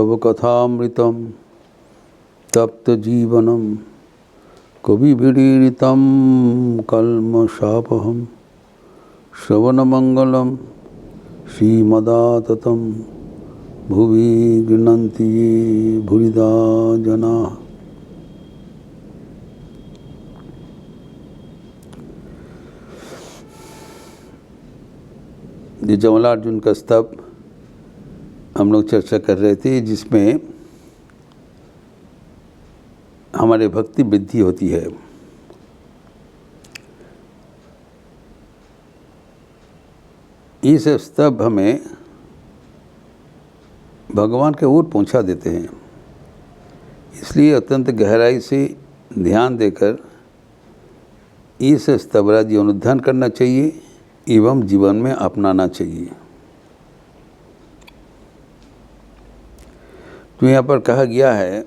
तव कथामृतं तप्तजीवनं कविभिरीडितं कल्मषापहं श्रवणमंगलं श्रीमदाततं भुवि गृह्णन्ति ये भूरिदा जनाः। ये जमलार्जुन का स्तव हम लोग चर्चा कर रहे थे, जिसमें हमारे भक्ति वृद्धि होती है। इस स्तव हमें भगवान के ओर पहुंचा देते हैं, इसलिए अत्यंत गहराई से ध्यान देकर इस स्तवरा जीवनोद्धान करना चाहिए एवं जीवन में अपनाना चाहिए। तो यहाँ पर कहा गया है,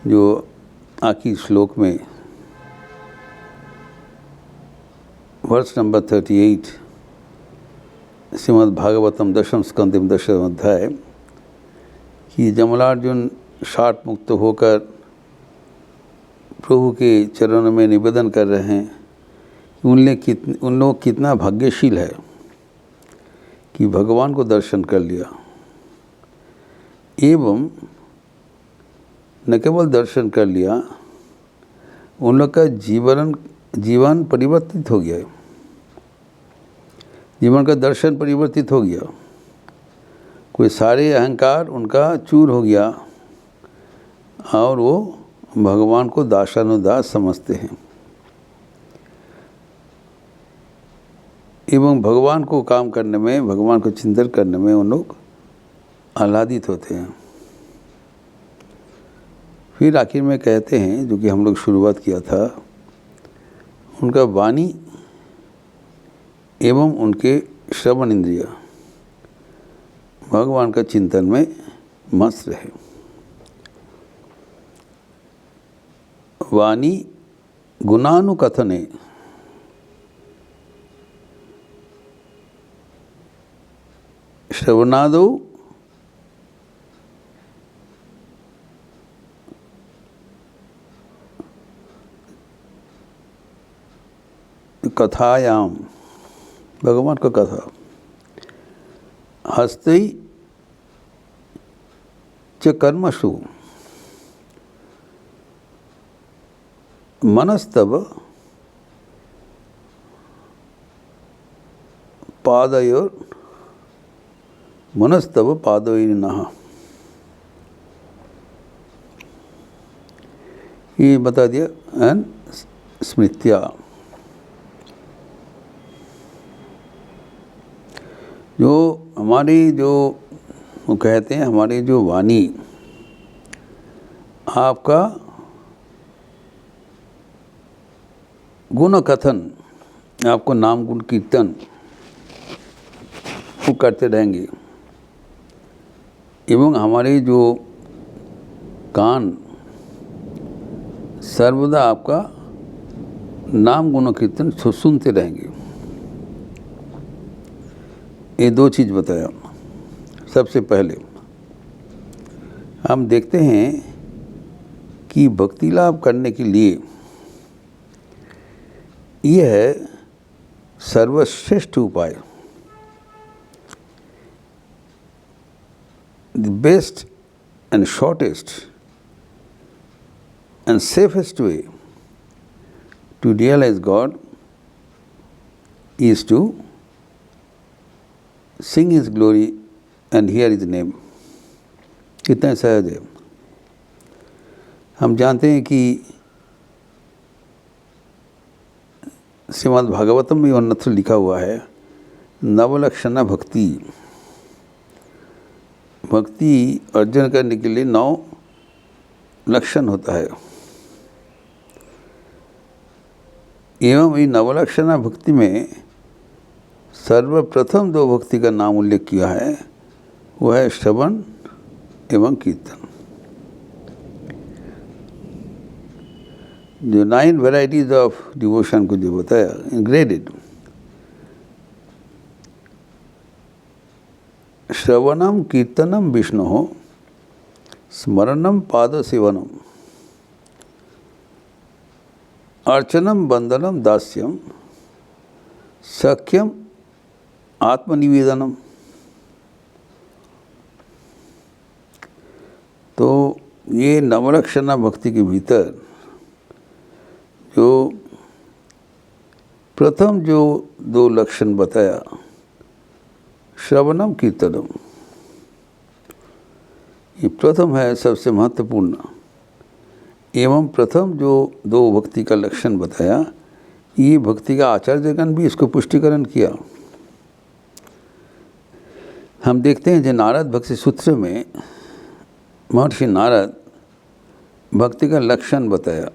जो आखिरी श्लोक में वर्ष नंबर 38 श्रीमद् भागवतम दशम स्कंदम दशम अध्याय, कि जमलार्जुन शाट मुक्त होकर प्रभु के चरणों में निवेदन कर रहे हैं कि उन लोग कितना भाग्यशील है कि भगवान को दर्शन कर लिया, एवं न केवल दर्शन कर लिया, उन लोग का जीवन परिवर्तित हो गया, जीवन का दर्शन परिवर्तित हो गया। कोई सारे अहंकार उनका चूर हो गया और वो भगवान को दासानुदास समझते हैं एवं भगवान को काम करने में, भगवान को चिंतन करने में उन लोग आह्लादित होते हैं। फिर आखिर में कहते हैं, जो कि हम लोग शुरुआत किया था, उनका वाणी एवं उनके श्रवण इंद्रिय भगवान का चिंतन में मस्त रहे। वाणी गुणानुकथने श्रवणादौ कथायाम, भगवान का कथा, हस्ते च कर्मसु मनस्तव पादयोर मनस्तव पादयोरिनः। ये बता दिया। एंड स्मृत्या, जो हमारी जो वो कहते हैं, हमारी जो वाणी, आपका गुण कथन, आपको नाम गुण कीर्तन वो करते रहेंगे, एवं हमारे जो कान सर्वदा आपका नाम गुण कीर्तन सुनते रहेंगे। ये दो चीज़ बताया। सबसे पहले हम देखते हैं कि भक्ति लाभ करने के लिए यह है सर्वश्रेष्ठ उपाय, the best and shortest and safest way to realise God is to sing his glory and hear his name। कितना सहज है। हम जानते हैं कि श्रीमद् भागवतम में अन्यत्र लिखा हुआ है, नवलक्षणा भक्ति, भक्ति अर्जन करने के लिए 9 लक्षण होता है। एवं ये नवलक्षणा भक्ति में सर्वप्रथम 2 भक्ति का नाम उल्लेख किया है, वह है श्रवण एवं कीर्तन। जो 9 वेराइटीज ऑफ डिवोशन को जो बताया, ग्रेडेड, श्रवणम कीर्तनम विष्णु स्मरणम पाद सेवनम अर्चनम वंदनम दास्यम सख्यम आत्मनिवेदनम। तो ये नवलक्षणा भक्ति के भीतर जो प्रथम जो 2 लक्षण बताया, श्रवणम कीर्तनम, ये प्रथम है सबसे महत्वपूर्ण। एवं प्रथम जो 2 भक्ति का लक्षण बताया, ये भक्ति का आचार्यगण भी इसको पुष्टिकरण किया। हम देखते हैं जो नारद भक्ति सूत्र में महर्षि नारद भक्ति का लक्षण बताया।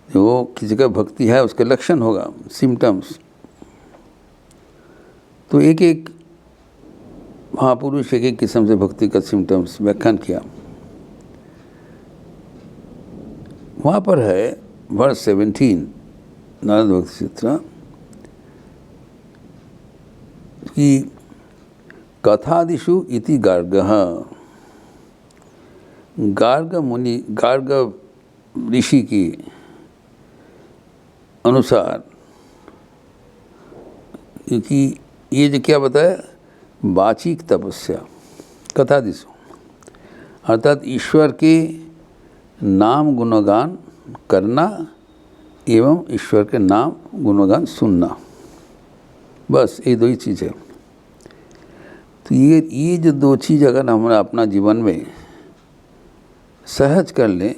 जो किसी का भक्ति है उसके लक्षण होगा, सिम्टम्स। तो एक एक महापुरुष एक एक किस्म से भक्ति का सिम्टम्स व्याख्यान किया। वहाँ पर है वर्स 17 नारद भक्ति सूत्र कि कथादिषु इति गार्गः, गार्ग मुनि, गार्ग ऋषि की अनुसार, क्योंकि ये जो क्या बताया, वाचिक तपस्या कथादिषु, अर्थात ईश्वर के नाम गुणगान करना एवं ईश्वर के नाम गुणगान सुनना, बस ये 2 ही चीज़ है। तो ये जो 2 चीज़ अगर हम अपना जीवन में सहज कर लें,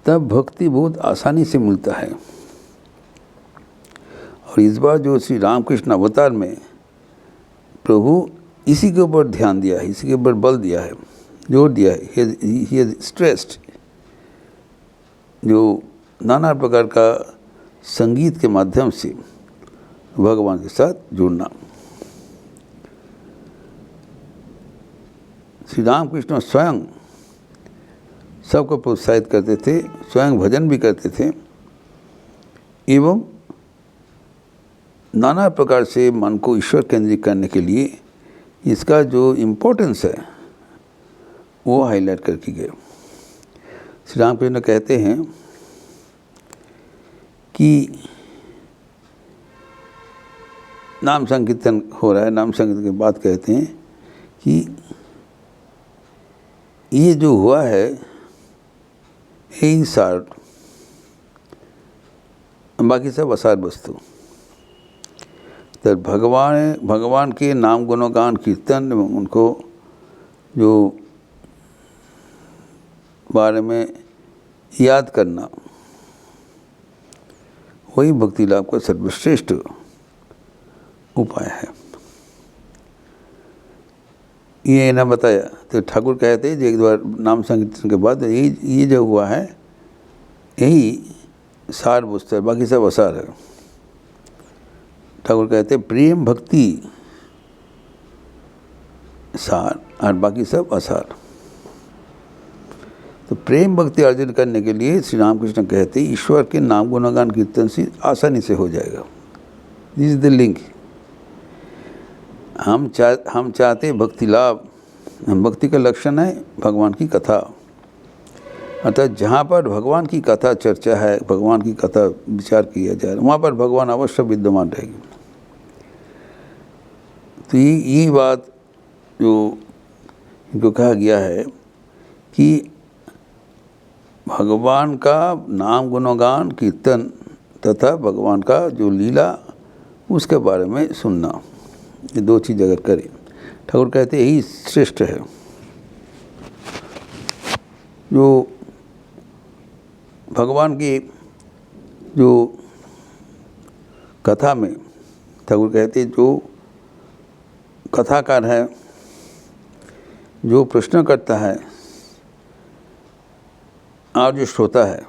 तब भक्ति बहुत आसानी से मिलता है। और इस बार जो श्री रामकृष्ण अवतार में प्रभु इसी के ऊपर ध्यान दिया है, इसी के ऊपर बल दिया है, जोर दिया है। ही हैज स्ट्रेस्ड जो नाना प्रकार का संगीत के माध्यम से भगवान के साथ जुड़ना। श्री रामकृष्ण स्वयं सबको प्रोत्साहित करते थे, स्वयं भजन भी करते थे एवं नाना प्रकार से मन को ईश्वर केंद्रित करने के लिए इसका जो इम्पोर्टेंस है वो हाईलाइट करके गए। श्री रामकृष्ण कहते हैं कि नाम संकीर्तन हो रहा है, नाम संकीर्तन के बाद कहते हैं कि ये जो हुआ है यही सार, बाकी सब असार वस्तु। तो भगवान के नाम गुणगान कीर्तन एवं उनको जो बारे में याद करना, वही भक्ति लाभ का सर्वश्रेष्ठ उपाय है। ये ना बताया तो ठाकुर कहते हैं एक बार नाम संकीर्तन के बाद ये जो हुआ है यही सार वस्तु है, बाकी सब असार है। ठाकुर कहते हैं प्रेम भक्ति सार और बाकी सब असार। तो प्रेम भक्ति अर्जन करने के लिए श्री रामकृष्ण कहते हैं ईश्वर के नाम गुणगान कीर्तन से आसानी से हो जाएगा। This is the link. हम चाहते भक्ति लाभ। भक्ति का लक्षण है भगवान की कथा, अर्थात जहाँ पर भगवान की कथा चर्चा है, भगवान की कथा विचार किया जाए, वहाँ पर भगवान अवश्य विद्यमान रहेगी। तो ये बात जो इनको कहा गया है कि भगवान का नाम गुणगान कीर्तन तथा भगवान का जो लीला उसके बारे में सुनना, ये 2 चीज़ अगर करें, ठाकुर कहते यही श्रेष्ठ है। जो भगवान की जो कथा में ठाकुर कहते जो कथाकार है, जो प्रश्न करता है और जो श्रोता है,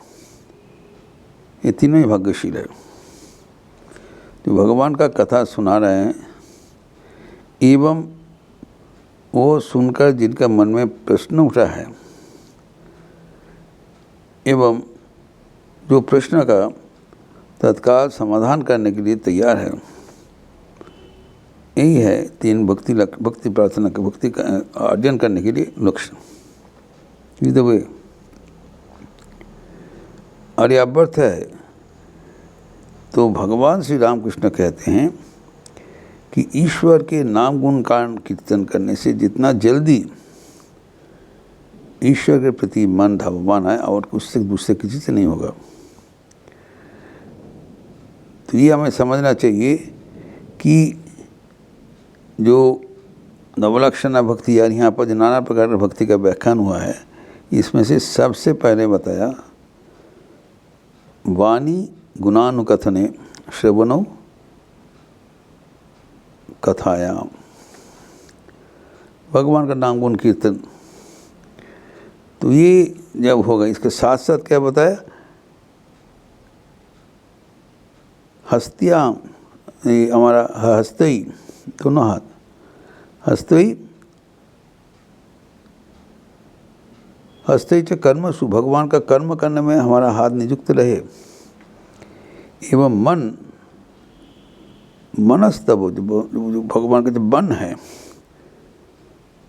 ये तीनों ही भाग्यशील है। जो भगवान का कथा सुना रहे हैं एवं वो सुनकर जिनका मन में प्रश्न उठा है एवं जो प्रश्न का तत्काल समाधान करने के लिए तैयार है, यही है 3 भक्ति प्रार्थना का भक्ति का अर्जन करने के लिए लक्ष्य। इस वे आर्यावर्त है। तो भगवान श्री रामकृष्ण कहते हैं कि ईश्वर के नाम गुण का कीर्तन करने से जितना जल्दी ईश्वर के प्रति मन धावमान है और उससे दूसरे किसी से नहीं होगा। तो ये हमें समझना चाहिए कि जो नवलक्षणा भक्ति यानी यहाँ पर जो नाना प्रकार की भक्ति का व्याख्यान हुआ है, इसमें से सबसे पहले बताया वाणी गुणानुकथने श्रवणौ कथायाम, भगवान का नाम गुण कीर्तन। तो ये जब होगा, इसके साथ साथ क्या बताया, हस्त्याम, हमारा हस्तई, दोनों हाथ, हस्तई हस्तई च कर्मसु, भगवान का कर्म करने में हमारा हाथ नियुक्त रहे। एवं मनस्तव, जो भगवान का जो मन है,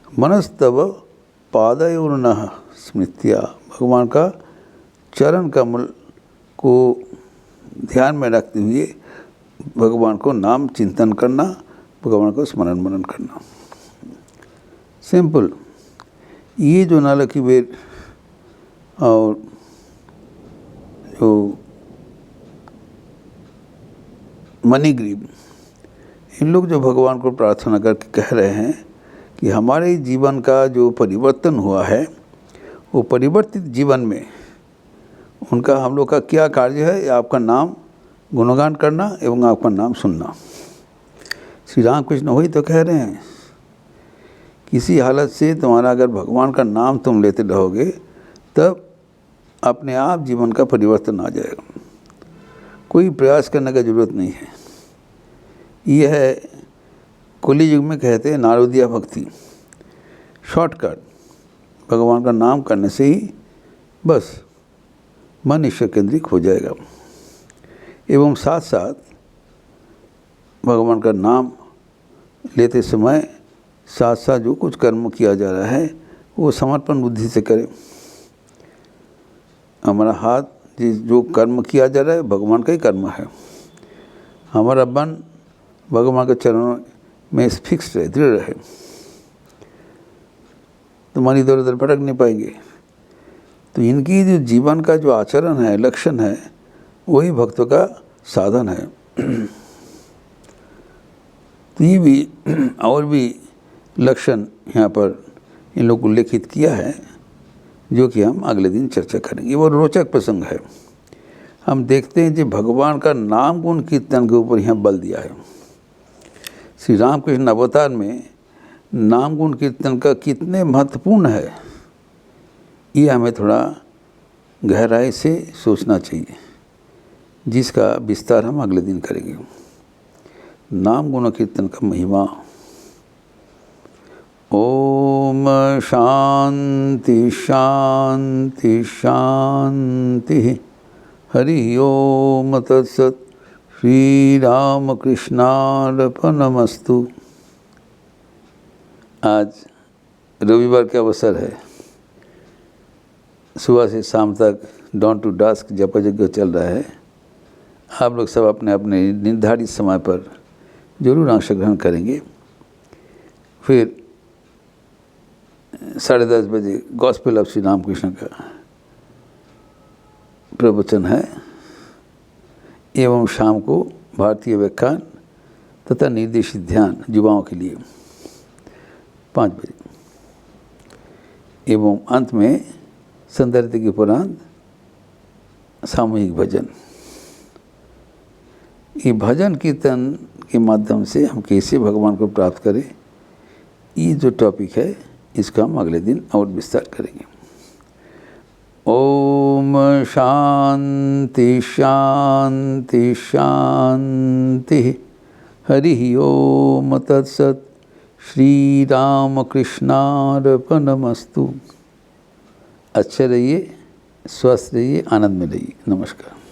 मनस्तव पादयोर्नः स्मृत्या, भगवान का चरण कमल को ध्यान में रखते हुए भगवान को नाम चिंतन करना, भगवान को स्मरण मनन करना। सिंपल। ये जो नालकी वेद और जो मणिग्रीव, इन लोग जो भगवान को प्रार्थना करके कह रहे हैं कि हमारे जीवन का जो परिवर्तन हुआ है, वो परिवर्तित जीवन में उनका हम लोग का क्या कार्य है, आपका नाम गुणगान करना एवं आपका नाम सुनना। श्री रामकृष्ण वही तो कह रहे हैं, किसी हालत से तुम्हारा अगर भगवान का नाम तुम लेते रहोगे तब अपने आप जीवन का परिवर्तन आ जाएगा, कोई प्रयास करने का ज़रूरत नहीं है। यह है कली युग में कहते हैं नारदीय भक्ति, शॉर्टकट, भगवान का नाम करने से ही बस मन ईश्वर केंद्रित हो जाएगा। एवं साथ साथ भगवान का नाम लेते समय साथ साथ जो कुछ कर्म किया जा रहा है वो समर्पण बुद्धि से करें। हमारा हाथ जो कर्म किया जा रहा है भगवान का ही कर्म है, हमारा मन भगवान के चरणों में फिक्स रहे, दृढ़ रहे, तो मन इधर उधर भटक नहीं पाएंगे। तो इनकी जो जीवन का जो आचरण है, लक्षण है, वही भक्तों का साधन है। तो ये भी और भी लक्षण यहाँ पर इन लोग को उल्लेखित किया है, जो कि हम अगले दिन चर्चा करेंगे। वो रोचक प्रसंग है। हम देखते हैं जो भगवान का नाम गुण कीर्तन के ऊपर यहाँ बल दिया है। श्री रामकृष्ण अवतार में नाम गुण कीर्तन का कितने महत्वपूर्ण है, ये हमें थोड़ा गहराई से सोचना चाहिए, जिसका विस्तार हम अगले दिन करेंगे। नाम गुण कीर्तन का महिमा। ओम शांति शांति शांति। हरि ओम तत्सत। श्री राम कृष्णार्पणमस्तु। आज रविवार का अवसर है, सुबह से शाम तक डॉन टू डस्क जप यज्ञ चल रहा है। आप लोग सब अपने अपने निर्धारित समय पर जरूर अंश ग्रहण करेंगे। फिर 10:30 बजे गॉस्पेल ऑफ श्री रामकृष्ण का प्रवचन है, एवं शाम को भारतीय व्याख्यान तथा निर्देशित ध्यान युवाओं के लिए 5 बजे, एवं अंत में संदर्भ के उपरांत सामूहिक भजन। ये भजन कीर्तन के माध्यम से हम कैसे भगवान को प्राप्त करें, ये जो टॉपिक है इसका हम अगले दिन और विस्तार करेंगे। ओम शांति शांति शांति। हरि ओम तत्सत। श्री राम कृष्णार्पणमस्तु। अच्छे रहिए, स्वस्थ रहिए, आनंद में रहिए। नमस्कार।